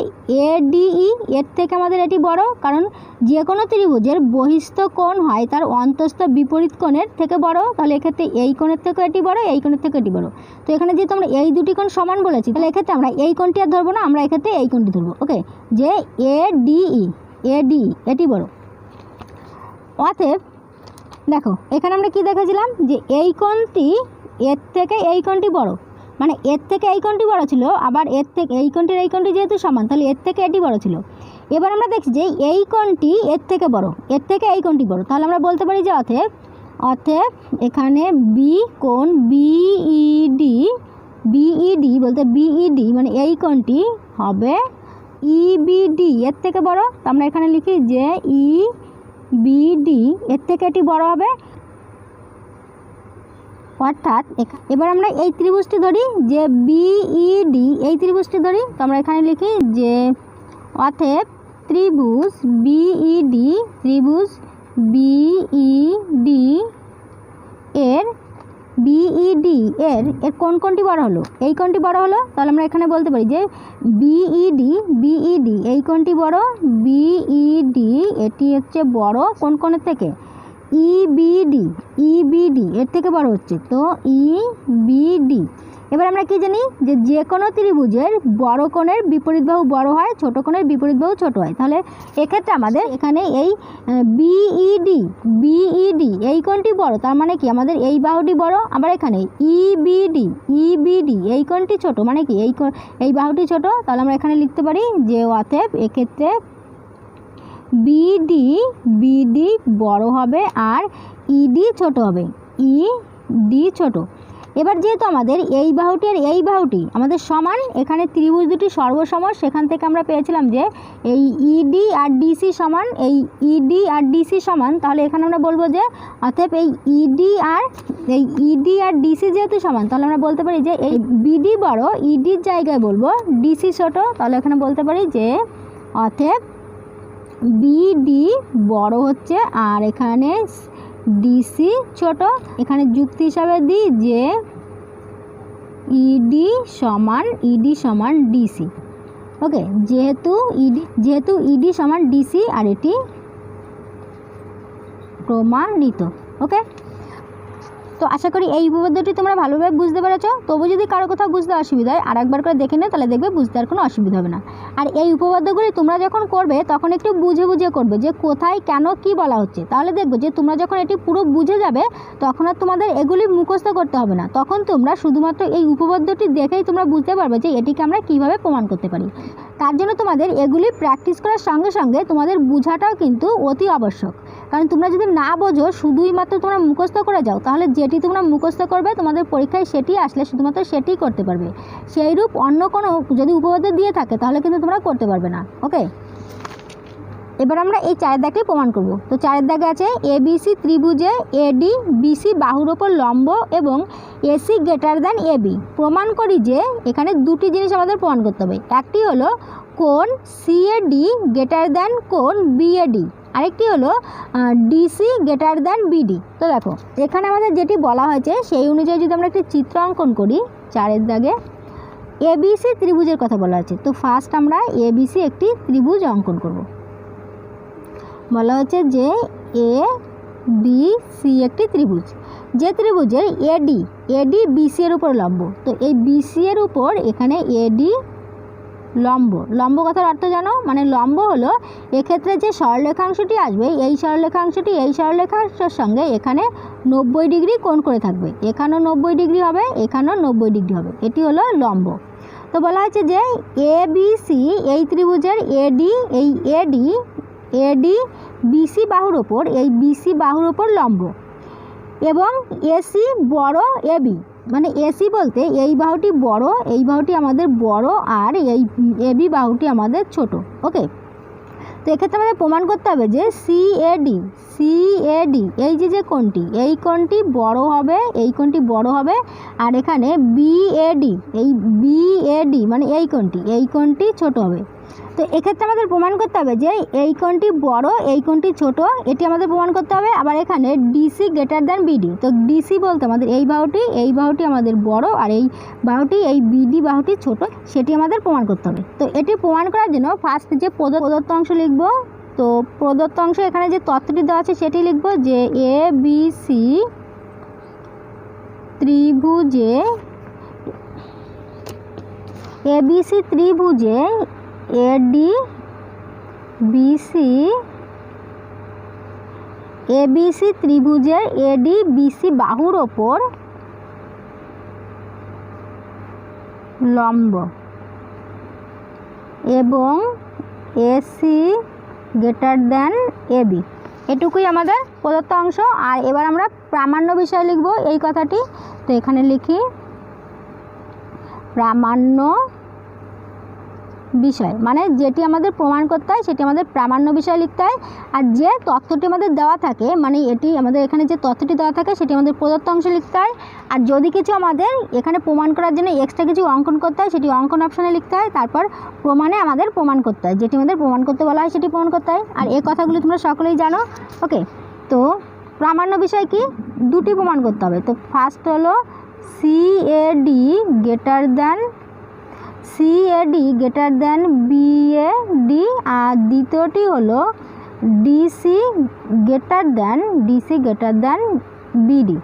Speaker 1: এডিই, এর থেকে আমাদের এটি বড়, কারণ যে কোনো ত্রিভুজের বহিস্থ কোণ হয় তার অন্তস্থ বিপরীত কোণের থেকে বড়। তাহলে এক্ষেত্রে এই কোণের থেকে এটি বড়, এই কোণের থেকে এটি বড়। তো এখানে যেহেতু আমরা এই দুটি কোণ সমান বলেছি, তাহলে এক্ষেত্রে আমরা এই কোণটি আর ধরবো না, আমরা এক্ষেত্রে এই কোণটি ধরবো। ওকে, যে এডিই এটি বড়। অতএব দেখো, এখানে আমরা কি দেখেছিলাম যে এই কোণটি এর থেকে এই কোণটি বড়, মানে এর থেকে এই কোণটি বড় ছিল, আবার এর থেকে এই কোণটি যেহেতু সমান, তাহলে এর থেকে এটি বড় ছিল। এবার আমরা দেখছি যে এই কোণটি এর থেকে বড়, এর থেকে এই কোণটি বড়। তাহলে আমরা বলতে পারি যে অতএব এখানে বি কোণ বিইডি বলতে বিইডি মানে এই কোণটি হবে ইবিডি এর থেকে বড়। তো আমরা এখানে লিখি যে বিডি এর থেকে এটি বড় হবে। অর্থাৎ এবার আমরা এই ত্রিভুজটি ধরি যে বিইডি এই ত্রিভুজটি ধরি। তো আমরা এখানে লিখি যে অতএব ত্রিভুজ বিইডি এর কোন কোনটি বড় হলো? এই কোণটি বড় হলো। তাহলে আমরা এখানে বলতে পারি যে বিইডি এই কোণটি বড়, বিইডি এটি হচ্ছে বড় কোন কোণের থেকে? ইবিডি এর থেকে বড় হচ্ছে। তো ইবিডি। এবার আমরা কি জানি যে কোনো ত্রিভুজের বড় কোণের বিপরীত বাহু বড় হয়, ছোট কোণের বিপরীত বাহু ছোট হয়। তাহলে এক্ষেত্রে আমাদের এখানে এই বিইডি এই কোণটি বড়, তার মানে কি আমাদের এই বাহুটি বড়। আবার এখানে ইবিডি এই কোণটি ছোট, মানে কি এই বাহুটি ছোট। তাহলে আমরা এখানে লিখতে পারি যে অতএব এক্ষেত্রে বিডি বড় হবে আর ইডি ছোট হবে, ইডি ছোট। এবার যেহেতু আমাদের এই বাহুটি আর এই বাহুটি আমাদের সমান, এখানে ত্রিভুজ দুটি সর্বসম, সেখান থেকে আমরা পেয়েছিলাম যে এই ইডি আর ডিসি সমান, এই ইডি আর ডিসি সমান। তাহলে এখানে আমরা বলবো যে অতএব এই ইডি আর ডিসি যেহেতু সমান, তাহলে আমরা বলতে পারি যে এই বিডি বড়, ইডির জায়গায় বলবো ডিসি ছোট। তাহলে এখানে বলতে পারি যে অতএব বিডি বড় হচ্ছে আর এখানে ডিসি ছোট। এখানে যুক্তি হিসাবে দিই যে ইডি সমান ডিসি। ওকে, যেহেতু ইডি সমান ডিসি আর এটি প্রমাণিত। ওকে, তো আশা করি এই উপপাদ্যটি তোমরা ভালোভাবে বুঝতে পেরেছো। তবু যদি কারো কোথাও বুঝতে অসুবিধা হয় আরেকবার করে দেখে নাও, তাহলে দেখবে বুঝতে আর কোনো অসুবিধা হবে না। আর এই উপপাদ্যগুলি তোমরা যখন করবে তখন একটু বুঝে বুঝে করবে যে কোথায় কেন কি বলা হচ্ছে। তাহলে দেখবে যে তোমরা যখন এটি পুরো বুঝে যাবে তখন আর তোমাদের এগুলি মুখস্থ করতে হবে না। তখন তোমরা শুধুমাত্র এই উপপাদ্যটি দেখেই তোমরা বুঝতে পারবে যে এটিকে আমরা কীভাবে প্রমাণ করতে পারি। তার জন্য তোমাদের এগুলি প্র্যাকটিস করার সঙ্গে সঙ্গে তোমাদের বোঝাটাও কিন্তু অতি আবশ্যক। কারণ তোমরা যদি না বোঝো শুধুই মাত্র তোমরা মুখস্থ করে যাও, তাহলে যেটি তোমরা মুখস্থ করবে তোমাদের পরীক্ষায় সেটি আসলে শুধুমাত্র সেটিই করতে পারবে। সেইরূপ অন্য কোনো যদি উপপাদ্য দিয়ে থাকে তাহলে কিন্তু তোমরা করতে পারবে না। ওকে, এবার আমরা এই চারের দাগটি প্রমাণ করব। তো চারের দাগে আছে এবিসি ত্রিভুজে এডি বিসি বাহুর ওপর লম্ব এবং এসি গ্রেটার দ্যান এবি। প্রমাণ করি যে এখানে দুটি জিনিস আমাদের প্রমাণ করতে হবে। একটি হলো কোণ সিএডি গ্রেটার দ্যান কোণ বিএডি, আরেকটি হলো ডিসি গ্রেটার দ্যান বিডি। তো দেখো এখানে আমাদের যেটি বলা হয়েছে সেই অনুযায়ী যদি আমরা একটি চিত্র অঙ্কন করি, চারের দাগে এবিসি ত্রিভুজের কথা বলা আছে। তো ফার্স্ট আমরা এবিসি একটি ত্রিভুজ অঙ্কন করব। বলা হচ্ছে যে এ বি সি একটি ত্রিভুজ, যে ত্রিভুজের এডি বিসি এর উপর লম্ব। তো এই বিসি এর উপর এখানে এডি লম্ব কথার অর্থ জানো, মানে লম্ব হলো এক্ষেত্রে যে সরলরেখাংশটি আসবে এই সরলরেখাংশটি এই সরলরেখাংশের সঙ্গে এখানে 90 ডিগ্রি কোণ করে থাকবে। এখানেও 90 ডিগ্রি হবে, এখানেও 90 ডিগ্রি হবে, এটি হলো লম্ব। তো বলা হচ্ছে যে এ বি সি এই ত্রিভুজের এডি বিসি বাহুর ওপর বিসি বাহুর ওপর লম্ব এবং এসি বড় এবি, মানে এসি বলতে এই বাহুটি বড়, এই বাহুটি আমাদের বড় আর এই এবি বাহুটি আমাদের ছোট। ওকে, তো এক্ষেত্রে আমাদের প্রমাণ করতে হবে যে সিএডি এই যে কোণটি এই কোণটি বড় হবে, এই কোণটি বড় হবে, আর এখানে বিএডি মানে এই কোণটি ছোট হবে। তো এক্ষেত্রে আমাদের প্রমাণ করতে হবে যে এই কোণটি বড় এই কোণটি ছোট, এটি আমাদের প্রমাণ করতে হবে। আবার এখানে ডিসি গ্রেটার দ্যান বিডি, তো ডিসি বলতে আমাদের এই বাহুটি আমাদের বড় আর এই বাহুটি এই বিডি বাহুটি ছোট, সেটি আমাদের প্রমাণ করতে হবে। তো এটি প্রমাণ করার জন্য ফার্স্ট যে প্রদত্ত অংশ লিখব। তো প্রদত্ত অংশ এখানে যে তথ্যটি দেওয়া আছে সেটি লিখব যে A B C ত্রিভুজে eddy BC ত্রিভুজের এডি বিসি বাহুর ওপর লম্ব এবং এসি গ্রেটার দ্যান এবি, এটুকুই আমাদের প্রদত্ত অংশ। আর এবার আমরা প্রামাণ্য বিষয় লিখব এই কথাটি। তো এখানে লিখি প্রামাণ্য বিষয়, মানে যেটি আমাদের প্রমাণ করতে হয় সেটি আমাদের প্রামাণ্য বিষয় লিখতে হয়। আর যে তথ্যটি আমাদের দেওয়া থাকে, মানে এটি আমাদের এখানে যে তথ্যটি দেওয়া থাকে সেটি আমাদের প্রদত্ত অংশ লিখতে হয়। আর যদি কিছু আমাদের এখানে প্রমাণ করার জন্য এক্সট্রা কিছু অঙ্কন করতে হয় সেটি অঙ্কন অপশানে লিখতে হয়। তারপর প্রমাণে আমাদের প্রমাণ করতে হয়, যেটি আমাদের প্রমাণ করতে বলা হয় সেটি প্রমাণ করতে হয়। আর এই কথাগুলি তোমরা সকলেই জানো। ওকে, তো প্রামাণ্য বিষয় কি, দুটি প্রমাণ করতে হবে। তো ফার্স্ট হলো সিএডি গ্রেটার দ্যান বিএডি, আর দ্বিতীয়টি হলো ডিসি গ্রেটার দ্যান বিডি।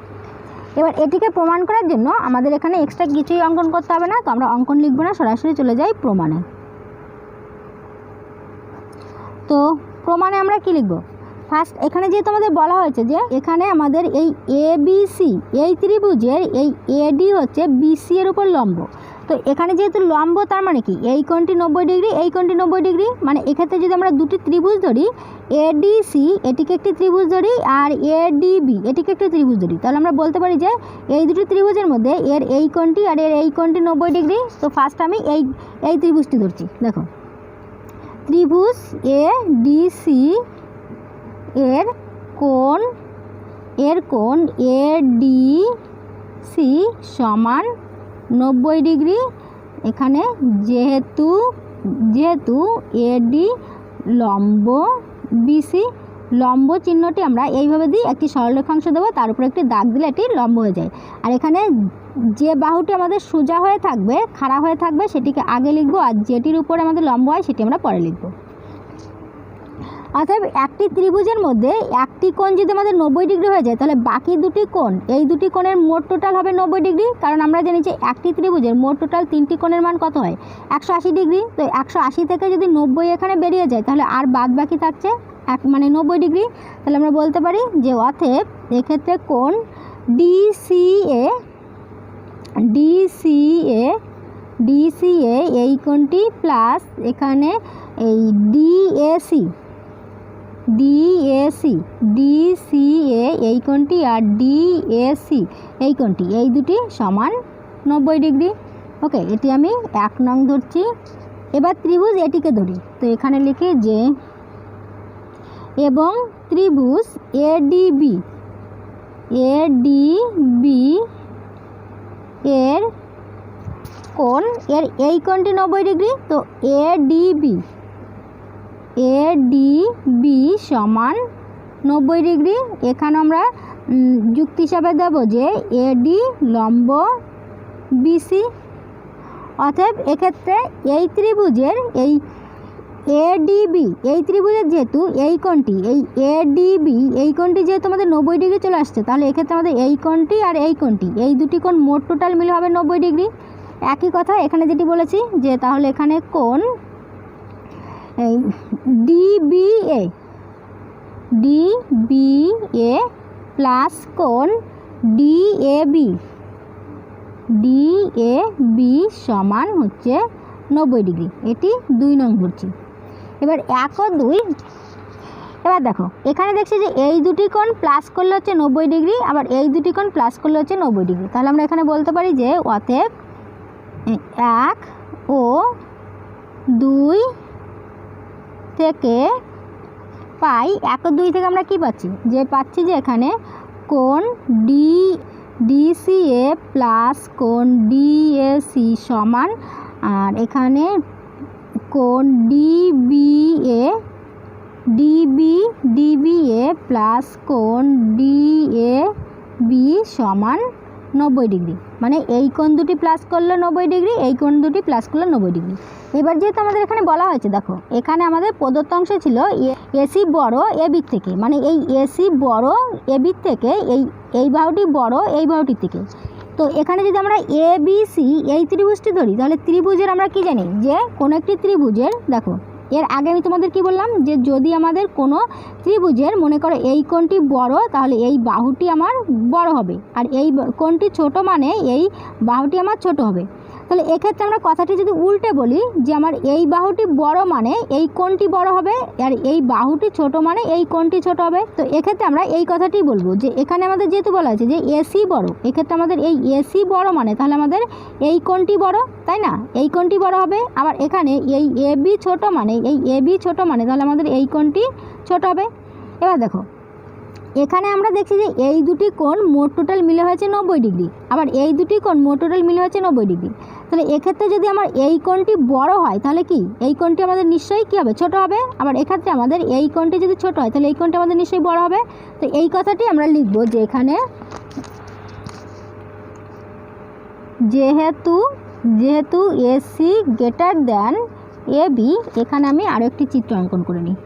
Speaker 1: এবার এটিকে প্রমাণ করার জন্য আমাদের এখানে এক্সট্রা কিছুই অঙ্কন করতে হবে না। তো আমরা অঙ্কন লিখব না, সরাসরি চলে যাই প্রমাণে। তো প্রমাণে আমরা কি লিখব? ফার্স্ট এখানে যেহেতু আমাদের বলা হয়েছে যে এখানে আমাদের এই এবিসি এই ত্রিভুজের এই এডি হচ্ছে বিসি এর উপর লম্ব। তো এখানে যেহেতু লম্ব তার মানে কি এই কোণটি 90 ডিগ্রি, এই কোণটি 90 ডিগ্রি, মানে এক্ষেত্রে যদি আমরা দুটি ত্রিভুজ ধরি, এডিসি এটিকে একটি ত্রিভুজ ধরি আর এডিবি এটিকে একটি ত্রিভুজ ধরি, তাহলে আমরা বলতে পারি যে এই দুটি ত্রিভুজের মধ্যে এর এই কোণটি আর এর এই কোণটি 90 ডিগ্রি। তো ফার্স্ট আমি এই ত্রিভুজটি ধরছি। দেখো ত্রিভুজ এডিসি এর কোণ এডিসি সমান 90 ডিগ্রি। এখানে যেহেতু এডি লম্ব বিসি, লম্ব চিহ্নটি আমরা এইভাবে দিই, একটি সরলরেখাংশ দেবো, তার উপরে একটি দাগ দিলে এটি লম্ব হয়ে যায়। আর এখানে যে বাহুটি আমাদের সোজা হয়ে থাকবে, খাড়া হয়ে থাকবে, সেটিকে আগে লিখবো, আর যেটির উপরে আমাদের লম্ব হয় সেটি আমরা পরে লিখব। অতএব একটি ত্রিভুজের মধ্যে একটি কোণ যদি আমাদের 90 ডিগ্রি হয়ে যায়, তাহলে বাকি দুটি কোণ, এই দুটি কোণের মোট টোটাল হবে 90 ডিগ্রি। কারণ আমরা জানি যে একটি ত্রিভুজের মোট টোটাল 3টি কোণের মান কত হয়, 180 ডিগ্রি। তো 180 থেকে যদি 90 এখানে বেরিয়ে যায়, তাহলে আর বাদ বাকি থাকছে 90 ডিগ্রি। তাহলে আমরা বলতে পারি যে অতএব এক্ষেত্রে কোণ ডিসিএ এই কোণটি প্লাস এখানে এই ডিসিএ এই কোণটি আর ডিএসি এই কোণটি, এই দুটি সমান 90 ডিগ্রি। ওকে, এটি আমি 1 নং ধরছি। এবার ত্রিভুজ এটিকে ধরি। তো এখানে লিখি যে এবং ত্রিভুজ এডিবি এর কোণ, এর এই কোণটি 90 ডিগ্রি। তো এডিবি সমান 90 ডিগ্রি। এখানে আমরা যুক্তি হিসাবে দেব যে এডি লম্ব বিসি। অতএব এক্ষেত্রে এই ত্রিভুজের এই এডিবি, এই ত্রিভুজের যেহেতু এই কোণটি, এই এডিবি এই কোণটি যেহেতু আমাদের 90 ডিগ্রি চলে আসছে, তাহলে এক্ষেত্রে আমাদের এই কোণটি আর এই কোণটি, এই দুটি কোণ মোট টোটাল মিলে হবে 90 ডিগ্রি। একই কথা এখানে যেটি বলেছি যে তাহলে এখানে কোণ ডিবিএ প্লাস কোণ ডিএবি সমান হচ্ছে 90 ডিগ্রি। এটি 2 নং ধরছি। এবার 1 ও 2, এবার দেখো এখানে দেখছি যে এই দুটি কোণ প্লাস করলে হচ্ছে 90 ডিগ্রি, আবার এই দুটি কোণ প্লাস করলে হচ্ছে 90 ডিগ্রি। তাহলে আমরা এখানে বলতে পারি যে অতএব 1 ও 2 থেকে পাই, 1 ও 2 থেকে আমরা কি পাচ্ছি, যে পাচ্ছি যে এখানে কোণ ডিসিএ প্লাস কোণ ডিএসি সমান, আর এখানে কোণ ডিবিএ প্লাস কোণ ডিএবি সমান 90 ডিগ্রি। মানে এই কোণ দুটি প্লাস করলে 90 ডিগ্রি, এই কোণ দুটি প্লাস করলে 90 ডিগ্রি। এবার যেহেতু আমাদের এখানে বলা হয়েছে, দেখো এখানে আমাদের প্রদত্ত অংশ ছিল এসি বড় এবির থেকে, মানে এই এসি বড় এবির থেকে, এই বাহুটি বড় এই বাহুটির থেকে। তো এখানে যদি আমরা এবিসি এই ত্রিভুজটি ধরি, তাহলে ত্রিভুজের আমরা কি জানি যে কোনো একটি ত্রিভুজের, দেখো এর আগে আমি তোমাদের কি বললাম যে যদি আমাদের কোনো ত্রিভুজের মনে করো এই কোণটি বড়, তাহলে এই বাহুটি আমার বড় হবে, আর এই কোণটি ছোট মানে এই বাহুটি আমার ছোট হবে। তাহলে এক্ষেত্রে আমরা কথাটি যদি উল্টে বলি যে আমার এই বাহুটি বড় মানে এই কোণটি বড় হবে, আর এই বাহুটি ছোট মানে এই কোণটি ছোট হবে। তো এক্ষেত্রে আমরা এই কথাটি বলবো যে এখানে আমাদের যেহেতু বলা আছে যে এসি বড়, এক্ষেত্রে আমাদের এই এসি বড় মানে তাহলে আমাদের এই কোণটি বড়, তাই না, এই কোণটি বড় হবে। আবার এখানে এই এবি ছোট মানে তাহলে আমাদের এই কোণটি ছোট হবে। এবার দেখো এখানে আমরা দেখছি যে এই দুটি কোণ মোট টোটাল মিলে হয়েছে 90 ডিগ্রি, আবার এই দুটি কোণ মোট টোটাল মিলে হয়েছে 90 ডিগ্রি। তাহলে এক্ষেত্রে যদি আমার এই কোণটি বড় হয়, তাহলে কি এই কোণটি আমাদের নিশ্চয়ই কী হবে, ছোট হবে। আবার এক্ষেত্রে আমাদের এই কোণটি যদি ছোট হয়, তাহলে এই কোণটি আমাদের নিশ্চয়ই বড় হবে। তো এই কথাটি আমরা লিখব যে এখানে যেহেতু এসি গ্রেটার দ্যান এবি, এখানে আমি আরও একটি চিত্র অঙ্কন করে নিই,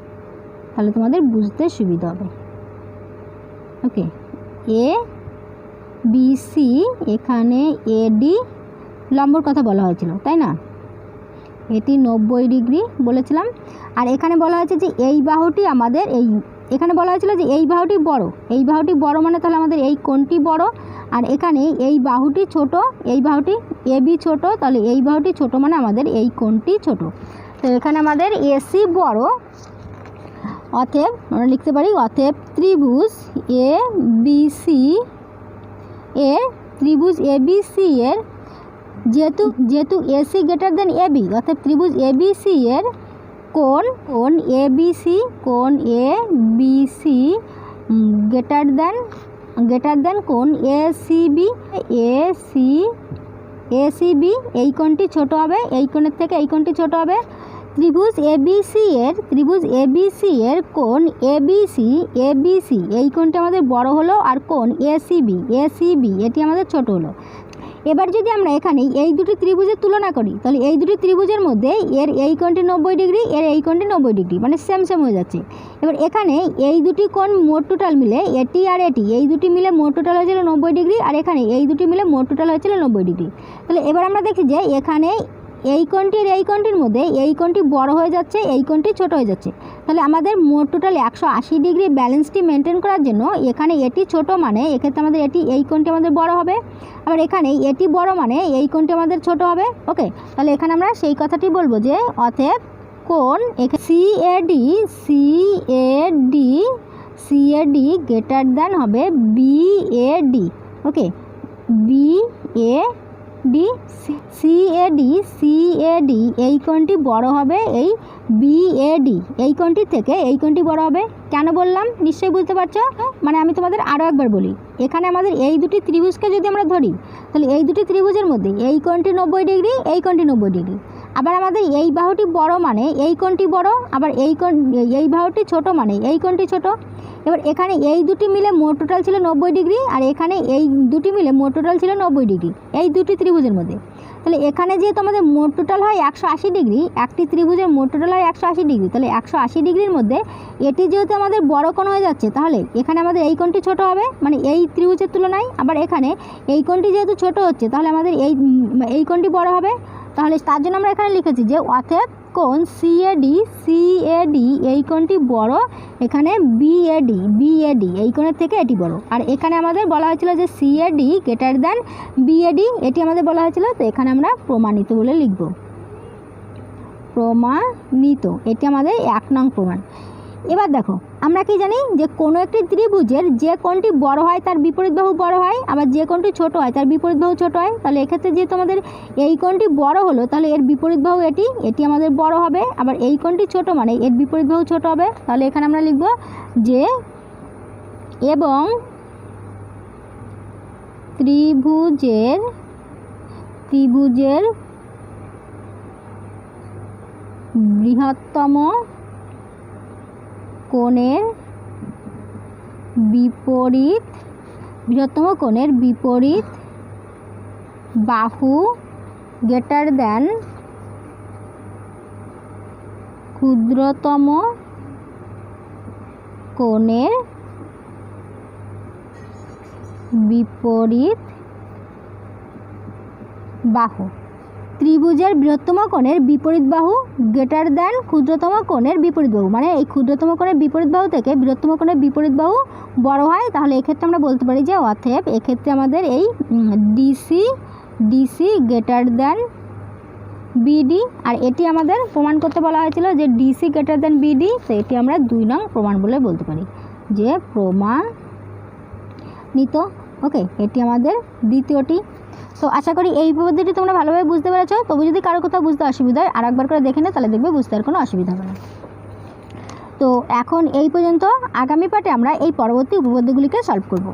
Speaker 1: তাহলে তোমাদের বুঝতে সুবিধা হবে। ওকে, এ বি সি, এখানে এডি লম্বর কথা বলা হয়েছিল, তাই না, এটি 90 ডিগ্রি বলেছিলাম। আর এখানে বলা হয়েছে যে এই বাহুটি আমাদের এখানে বলা হয়েছিল যে এই বাহুটি বড় মানে তাহলে আমাদের এই কোণটি বড়, আর এখানে এই বাহুটি ছোট, এই বাহুটি এবি ছোট, তাহলে এই বাহুটি ছোট মানে আমাদের এই কোণটি ছোট। তো এখানে আমাদের এসি বড়, অতএব আমরা লিখতে পারি অতএব ত্রিভুজ এবিসি এর যেহেতু এসি গ্রেটার দেন এবি, অর্থাৎ ত্রিভুজ এবিসি এর কোণ এবিসি গ্রেটার দেন কোণ এসিবি, এই কোণটি ছোট হবে, এই কোণের থেকে এই কোণটি ছোট হবে। ত্রিভুজ ABC এর কোণ ABC এই কোণটা আমাদের বড় হলো, আর কোণ ACB এটি আমাদের ছোট হলো। এবার যদি আমরা এখানে এই দুটি ত্রিভুজের তুলনা করি, তাহলে এই দুটি ত্রিভুজের মধ্যে এর এই কোণটি 90 ডিগ্রি, এর এই কোণটি 90 ডিগ্রি, মানে সেম হয়ে যাচ্ছে। এবার এখানে এই দুটি কোণ মোট টোটাল মিলে এটি আর এটি, এই দুটি মিলে মোট টোটাল হয়েছিল 90 ডিগ্রি, আর এখানে এই দুটি মিলে মোট টোটাল হয়েছিল 90 ডিগ্রি। তাহলে এবার আমরা দেখি যে এখানে এই কোণটির মধ্যে এই কোণটি বড় হয়ে যাচ্ছে, এই কোণটি ছোট হয়ে যাচ্ছে। তাহলে আমাদের মোট টোটাল 180 ডিগ্রি ব্যালেন্সটি মেনটেন করার জন্য এখানে এটি ছোট, মানে এক্ষেত্রে আমাদের এই কোণটি আমাদের বড় হবে, আবার এখানে এটি বড় মানে এই কোণটি আমাদের ছোট হবে। ওকে, তাহলে এখানে আমরা সেই কথাটি বলবো যে অতএব কোণ CAD গ্রেটার দ্যান হবে BAD। ওকে, CAD এই কোণটি বড় হবে এই BAD এই কোণটি থেকে, এই কোণটি বড় হবে। কেন বললাম নিশ্চয়ই বুঝতে পারছো। মানে আমি তোমাদের আরও একবার বলি, এখানে আমাদের এই দুটি ত্রিভুজকে যদি আমরা ধরি, তাহলে এই দুটি ত্রিভুজের মধ্যে এই কোণটি 90 ডিগ্রি, এই কোণটি 90 ডিগ্রি। আবার আমাদের এই বাহুটি বড় মানে এই কোণটি বড়, আবার এই বাহুটি ছোট মানে এই কোণটি ছোট। এবার এখানে এই দুটি মিলে মোট টোটাল ছিল 90 ডিগ্রি, আর এখানে এই দুটি মিলে মোট টোটাল ছিল 90 ডিগ্রি এই দুটি ত্রিভুজের মধ্যে। তাহলে এখানে যেহেতু আমাদের মোট টোটাল হয় 180 ডিগ্রি, একটি ত্রিভুজের মোট টোটাল হয় 180 ডিগ্রি, তাহলে 180 ডিগ্রির মধ্যে এটি যেহেতু আমাদের বড় কোণ হয়ে যাচ্ছে, তাহলে এখানে আমাদের এই কোণটি ছোট হবে, মানে এই ত্রিভুজের তুলনায়। আবার এখানে এই কোণটি যেহেতু ছোট হচ্ছে, তাহলে আমাদের এই কোণটি বড় হবে। তাহলে তার জন্য আমরা এখানে লিখেছি যে অতএব কোণ CAD এই কোণটি বড়, এখানে BAD এই কোণের থেকে এটি বড়। আর এখানে আমাদের বলা হয়েছিল যে CAD গ্রেটার দ্যান BAD, এটি আমাদের বলা হয়েছিল। তো এখানে আমরা প্রমাণিত বলে লিখব, প্রমাণিত, এটি আমাদের 1 নং প্রমাণ। এবার দেখো আমরা কি জানি যে কোনো একটি ত্রিভুজের যে কোণটি বড় হয় তার বিপরীত বাহু বড় হয়, আবার যে কোণটি ছোট হয় তার বিপরীত বাহু ছোট হয়। তাহলে এক্ষেত্রে যেহেতু আমাদের এই কোণটি বড় হলো, তাহলে এর বিপরীত বাহু এটি আমাদের বড় হবে। আবার এই কোণটি ছোট মানে এর বিপরীত বাহু ছোট হবে। তাহলে এখানে আমরা লিখব যে এবং ত্রিভুজের বৃহত্তম কোণের বিপরীত বাহু গ্রেটার দ্যান ক্ষুদ্রতম কোণের বিপরীত বাহু। ত্রিভুজের বৃহত্তম কোণের বিপরীত বাহু গ্রেটার দ্যান ক্ষুদ্রতম কোণের বিপরীত বাহু, মানে এই ক্ষুদ্রতম কোণের বিপরীত বাহু থেকে বৃহত্তম কোণের বিপরীত বাহু বড় হয়। তাহলে এক্ষেত্রে আমরা বলতে পারি যে অতএব এক্ষেত্রে আমাদের এই DC গ্রেটার দ্যান BD, আর এটি আমাদের প্রমাণ করতে বলা হয়েছিল যে DC গ্রেটার দ্যান BD। তো এটি আমরা 2 নং প্রমাণ বলে বলতে পারি যে প্রমাণিত। ওকে, এটি আমাদের দ্বিতীয়টি। তো আশা করি এই পদ্ধতি তোমরা ভালোভাবে বুঝতে পেরেছো। তবু যদি কারো কোথাও বুঝতে অসুবিধা হয় আরেকবার করে দেখে নে, তাহলে দেখবে বুঝতে আর কোনো অসুবিধা হবে না। তো এখন এই পর্যন্ত, আগামী পার্টে আমরা এই পরবর্তী উপপাদ্যগুলিকে সলভ করব।